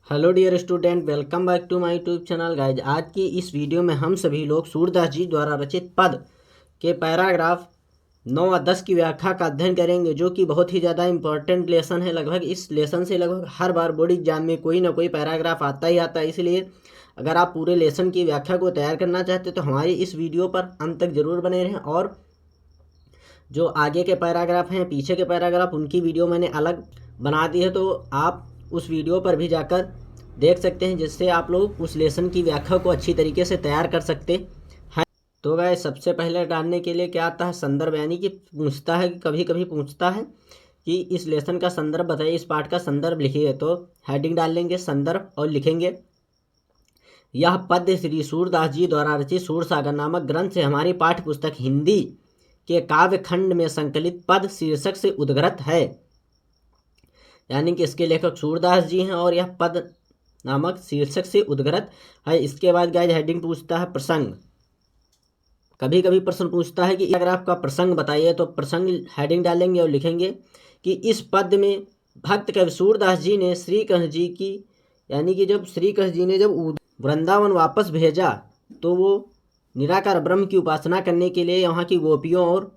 Hello dear student, welcome back to my YouTube channel guys. आज की इस video में हम सभी लोग सूरदास जी द्वारा रचित पद के पैराग्राफ 9 और 10 की व्याख्या का अध्ययन करेंगे, जो कि बहुत ही ज़्यादा इंपॉर्टेंट लेसन है। लगभग इस लेसन से लगभग हर बार बोर्ड एग्जाम में कोई ना कोई पैराग्राफ आता ही आता है। इसलिए अगर आप पूरे लेसन की व्याख्या को तैयार करना चाहते तो हमारी इस वीडियो पर अंत तक जरूर बने रहें। और जो आगे के पैराग्राफ हैं, पीछे के पैराग्राफ, उनकी वीडियो मैंने अलग बना दी है, तो आप उस वीडियो पर भी जाकर देख सकते हैं, जिससे आप लोग उस लेसन की व्याख्या को अच्छी तरीके से तैयार कर सकते हैं। तो वह सबसे पहले डालने के लिए क्या आता है, संदर्भ, यानी कि पूछता है कि कभी कभी पूछता है कि इस लेसन का संदर्भ बताइए, इस पाठ का संदर्भ लिखिए। तो हेडिंग डाल लेंगे संदर्भ और लिखेंगे यह पद्य श्री सूरदास जी द्वारा रचित सूरसागर नामक ग्रंथ से हमारी पाठ्य पुस्तक हिंदी के काव्य खंड में संकलित पद शीर्षक से उद्गृत है। यानी कि इसके लेखक सूरदास जी हैं और यह पद नामक शीर्षक से उद्गृत है। इसके बाद गाइस हेडिंग पूछता है प्रसंग। कभी कभी प्रश्न पूछता है कि अगर आपका प्रसंग बताइए, तो प्रसंग हेडिंग डालेंगे और लिखेंगे कि इस पद में भक्त कवि सूरदास जी ने श्री कृष्ण जी की, यानी कि जब श्री कृष्ण जी ने जब वृंदावन वापस भेजा तो वो निराकार ब्रह्म की उपासना करने के लिए वहाँ की गोपियों और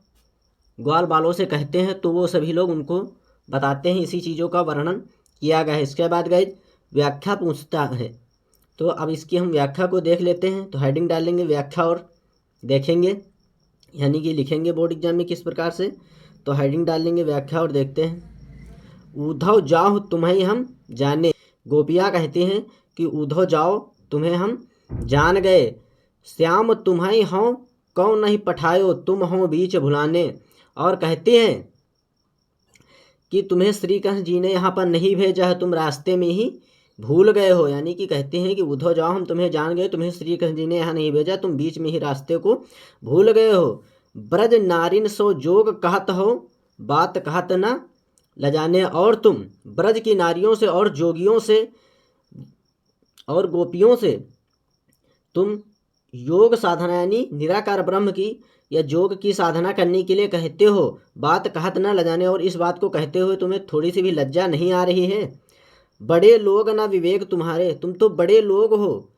ग्वाल बालों से कहते हैं, तो वो सभी लोग उनको बताते हैं। इसी चीज़ों का वर्णन किया गया है। इसके बाद गाइस व्याख्या पूछता है, तो अब इसकी हम व्याख्या को देख लेते हैं। तो हेडिंग डालेंगे व्याख्या और देखेंगे, यानी कि लिखेंगे बोर्ड एग्जाम में किस प्रकार से। तो हेडिंग डालेंगे व्याख्या और देखते हैं। उद्धव जाओ तुम्हें हम जाने, गोपियाँ कहती हैं कि उद्धव जाओ तुम्हें हम जान गए, श्याम तुम्हें हों कौन नहीं पठायो, तुम हो बीच भुलाने। और कहते हैं कि तुम्हें श्री कृष्ण जी ने यहाँ पर नहीं भेजा है, तुम रास्ते में ही भूल गए हो। यानी कि कहते हैं कि उद्धव जाओ हम तुम्हें जान गए, तुम्हें श्री कृष्ण जी ने यहाँ नहीं भेजा, तुम बीच में ही रास्ते को भूल गए हो। ब्रज नारिन सो जोग कहत हो, बात कहत न लजाने। और तुम ब्रज की नारियों से और जोगियों से और गोपियों से तुम योग साधना यानी निराकार ब्रह्म की या योग की साधना करने के लिए कहते हो, बात कहत न लजाने। और इस बात को कहते हुए तुम्हें थोड़ी सी भी लज्जा नहीं आ रही है। बड़े लोग ना विवेक तुम्हारे, तुम तो बड़े लोग हो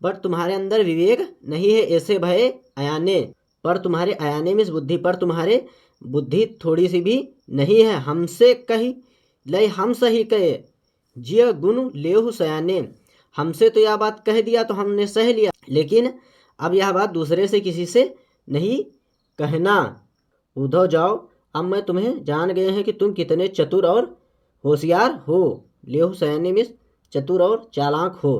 बट तुम्हारे अंदर विवेक नहीं है। ऐसे भय अयाने, पर तुम्हारे अयाने में बुद्धि, पर तुम्हारे बुद्धि थोड़ी सी भी नहीं है। हमसे कही लय हम सही कहे, जिय गुण लेहु सयाने। हमसे तो यह बात कह दिया तो हमने सह लिया, लेकिन अब यह बात दूसरे से किसी से नहीं कहना। उद्धव जाओ अब मैं तुम्हें जान गए हैं कि तुम कितने चतुर और होशियार हो। लेहु सयाने में चतुर और चालाक हो।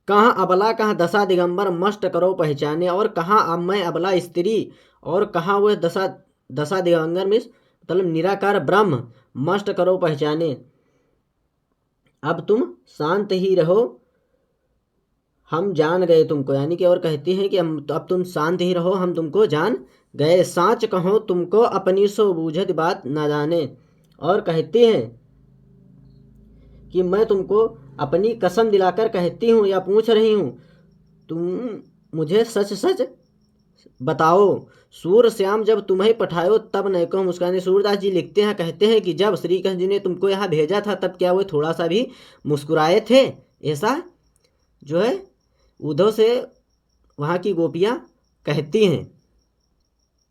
कहाँ अबला कहाँ दशा दिगंबर मस्ट करो पहचाने। और कहाँ अब मैं अबला स्त्री और कहाँ वह दशा दिगंबर में मतलब निराकार ब्रह्म मस्ट करो पहचाने। अब तुम शांत ही रहो हम जान गए तुमको। यानी कि और कहती हैं कि अब तुम शांत ही रहो, हम तुमको जान गए। साँच कहो तुमको अपनी सो बूझत बात न जाने। और कहती हैं कि मैं तुमको अपनी कसम दिलाकर कहती हूँ या पूछ रही हूँ, तुम मुझे सच सच बताओ। सूर श्याम जब तुम्हें पठायो तब नैको मुस्काने। सूरदास जी लिखते हैं, कहते हैं कि जब श्री कृष्ण जी ने तुमको यहाँ भेजा था तब क्या वो थोड़ा सा भी मुस्कुराए थे? ऐसा जो है उद्धव से वहाँ की गोपियाँ कहती हैं।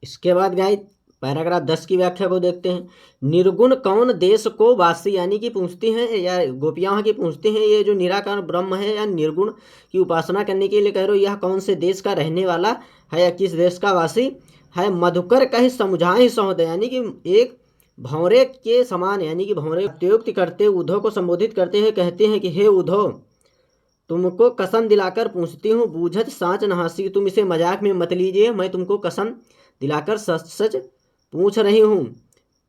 इसके बाद गाइस पैराग्राफ 10 की व्याख्या को देखते हैं। निर्गुण कौन देश को वासी, यानी कि पूछती हैं या गोपियाँ वहाँ की पूछती हैं, ये जो निराकार ब्रह्म है या निर्गुण की उपासना करने के लिए कह रहे हो, यह कौन से देश का रहने वाला है या किस देश का वासी है? मधुकर कहे समझाए सौदे, यानी कि एक भंवरे के समान, यानी कि भंवरे प्रयुक्त करते उद्धव को संबोधित करते हैं। कहते हैं कि हे उद्धव तुमको कसम दिलाकर पूछती हूँ, बूझत साँच नहासी। तुम इसे मजाक में मत लीजिए, मैं तुमको कसम दिलाकर सच सच पूछ रही हूँ।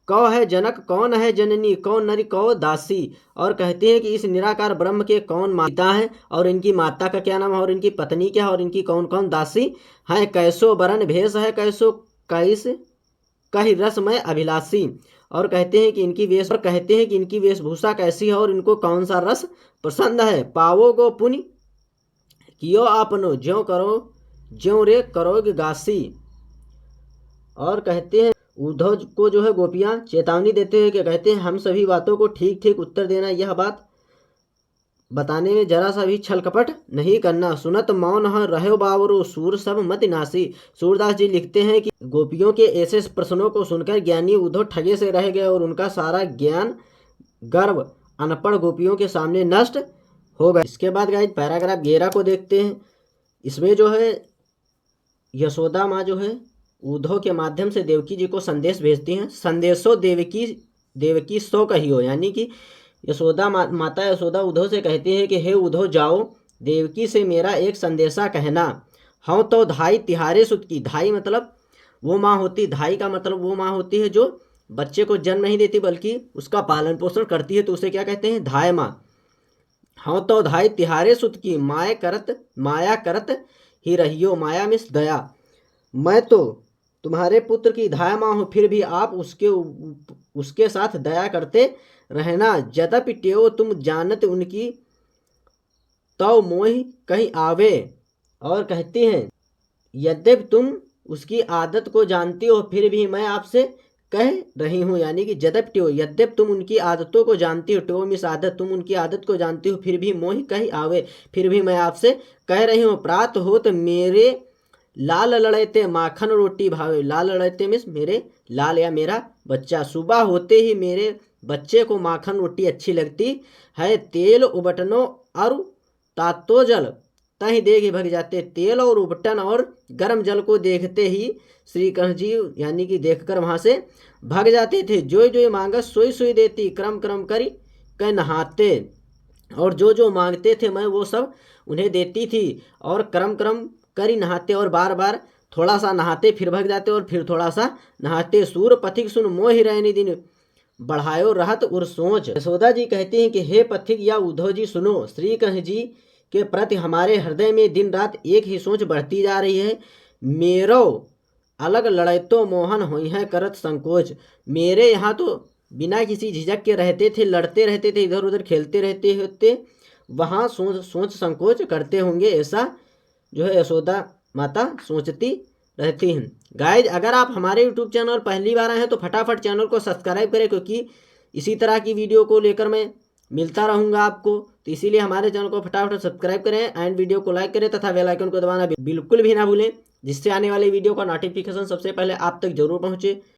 कौ है जनक कौन है जननी, कौन नरी कौ दासी। और कहते हैं कि इस निराकार ब्रह्म के कौन माता है और इनकी माता का क्या नाम है और इनकी पत्नी क्या है और इनकी कौन कौन दासी है। कैसो वरण भेष है, कैसो कैस कही रसमय अभिलाषी। और कहते हैं कि इनकी वेशभूषा कैसी है और इनको कौन सा रस पसंद है। पावो गो पुण्य कियो आपनो, ज्यों करो ज्यों रे करोगे गासी। और कहते हैं उद्धव को जो है गोपियाँ चेतावनी देते हैं कि कहते हैं हम सभी बातों को ठीक ठीक उत्तर देना, यह बात बताने में जरा सा भी छल कपट नहीं करना। सुनत मौन ह रहो बावरो सूर सब मत नासी। सूरदास जी लिखते हैं कि गोपियों के ऐसे प्रश्नों को सुनकर ज्ञानी उद्धव ठगे से रह गए और उनका सारा ज्ञान गर्व अनपढ़ गोपियों के सामने नष्ट हो गया। इसके बाद गाइस पैराग्राफ 11 को देखते हैं। इसमें जो है यशोदा माँ जो है उद्धव के माध्यम से देवकी जी को संदेश भेजती हैं। संदेशो देवकी सो कहियो, यानी कि यशोदा माता यशोदा उद्धव से कहती हैं कि हे उद्धव जाओ देवकी से मेरा एक संदेशा कहना। हाँ तो धाई तिहारे सुत की। धाई मतलब वो माँ होती, धाई का मतलब वो माँ होती है जो बच्चे को जन्म नहीं देती बल्कि उसका पालन पोषण करती है, तो उसे क्या कहते हैं, धाय माँ। हाँ तो धाई तिहारे सुत की माया करत ही रहियो। माया मिस दया। मैं तो तुम्हारे पुत्र की धाय माँ हूँ, फिर भी आप उसके साथ दया करते रहना। यद्यपि टेओ तुम जानत उनकी तो मोह कहीं आवे। और कहती हैं यद्यपि तुम उसकी आदत को जानती हो फिर भी मैं आपसे कह रही हूँ, यानी कि यद्यपि तुम उनकी आदतों को जानती हो, टेओ मिस आदत, तुम उनकी आदत को जानती हो फिर भी मोह कहीं आवे, फिर भी मैं आपसे कह रही हूँ। प्रात होत मेरे लाल लड़ते माखन रोटी भावे। लाल लड़ते मिस मेरे लाल या मेरा बच्चा। सुबह होते ही मेरे बच्चे को माखन रोटी अच्छी लगती है। तेल उबटनो और तातो जल तही देख भग जाते। तेल और उबटन और गर्म जल को देखते ही श्री कृष्ण जी यानी कि देखकर वहाँ से भाग जाते थे। जो जो मांगस सोई सोई देती, क्रम क्रम करी कह नहाते। और जो जो मांगते थे मैं वो सब उन्हें देती थी और क्रम क्रम करी नहाते, और बार बार थोड़ा सा नहाते फिर भग जाते और फिर थोड़ा सा नहाते। सूर पथिक सुन मोहि रहने दिन बढ़ायो रहत उर सोच। यशोदा जी कहती हैं कि हे पथिक या उद्धव जी सुनो, श्री कृष्ण जी के प्रति हमारे हृदय में दिन रात एक ही सोच बढ़ती जा रही है। मेरो अलग लड़े तो मोहन हुई है करत संकोच। मेरे यहाँ तो बिना किसी झिझक के रहते थे, लड़ते रहते थे, इधर उधर खेलते रहते होते, वहाँ सोच संकोच करते होंगे, ऐसा जो है यशोदा माता सोचती रहती हैं। गाइज अगर आप हमारे यूट्यूब चैनल पहली बार आए हैं तो फटाफट चैनल को सब्सक्राइब करें, क्योंकि इसी तरह की वीडियो को लेकर मैं मिलता रहूँगा आपको, तो इसीलिए हमारे चैनल को फटाफट सब्सक्राइब करें एंड वीडियो को लाइक करें तथा बेल आइकन को दबाना बिल्कुल भी ना भूलें, जिससे आने वाली वीडियो का नोटिफिकेशन सबसे पहले आप तक जरूर पहुँचे।